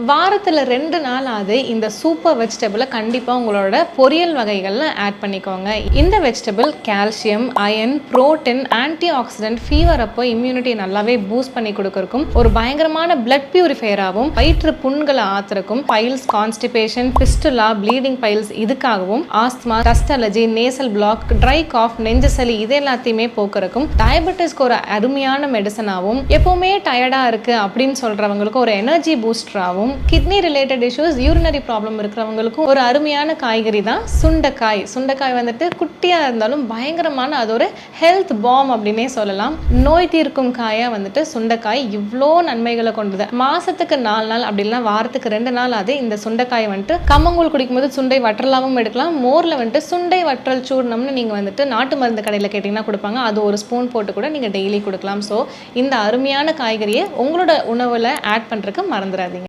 வாரத்தில் 2 நாளாவது இந்த சூப்பர் வெஜிடபிளை கண்டிப்பாக உங்களோட பொரியல் வகைகளில் ஆட் பண்ணிக்கோங்க. இந்த vegetable calcium, iron, protein, antioxidant, fever அப்போ இம்யூனிட்டி நல்லாவே பூஸ்ட் பண்ணி கொடுக்கறக்கும், ஒரு பயங்கரமான பிளட் பியூரிஃபையராகவும், வயிற்று புண்களை ஆத்துறக்கும், piles, constipation, fistula, bleeding piles இதுக்காகவும், asthma, dust allergy, nasal block, dry cough, நெஞ்சு சளி இது எல்லாத்தையுமே போக்குறக்கும், டயபெட்டிஸ்க்கு ஒரு அருமையான மெடிசனாகவும், எப்பவுமே டயர்டாக இருக்கு அப்படின்னு சொல்றவங்களுக்கு ஒரு எனர்ஜி பூஸ்டராகவும், kidney related issues, urinary problem இருக்கிறவங்களுக்கும் ஒரு அருமையான காய்கறி தான் சுண்டைக்காய். சுண்டைக்காய் வந்துட்டு குட்டியா இருந்தாலும் பயங்கரமான அது ஒரு ஹெல்த் பாம் அப்படின்னே சொல்லலாம். நோய் தீர்க்கும் காயா வந்துட்டு சுண்டைக்காய் இவ்வளோ நன்மைகளை கொண்டது. மாசத்துக்கு 4 நாள் அப்படி இல்லைன்னா வாரத்துக்கு 2 நாள் அது இந்த சுண்டைக்காய் வந்துட்டு கம்மங்கூழ் குடிக்கும்போது சுண்டை வற்றலாவும் எடுக்கலாம். மோர்ல வந்துட்டு சுண்டை வற்றல் சூர்ணம்னு நீங்க வந்துட்டு நாட்டு மருந்து கடையில் கேட்டீங்கன்னா கொடுப்பாங்க. அது ஒரு ஸ்பூன் போட்டு கூட நீங்க டெய்லி கொடுக்கலாம். ஸோ இந்த அருமையான காய்கறியை உங்களோட உணவுல ஆட் பண்றதுக்கு மறந்துடாதீங்க.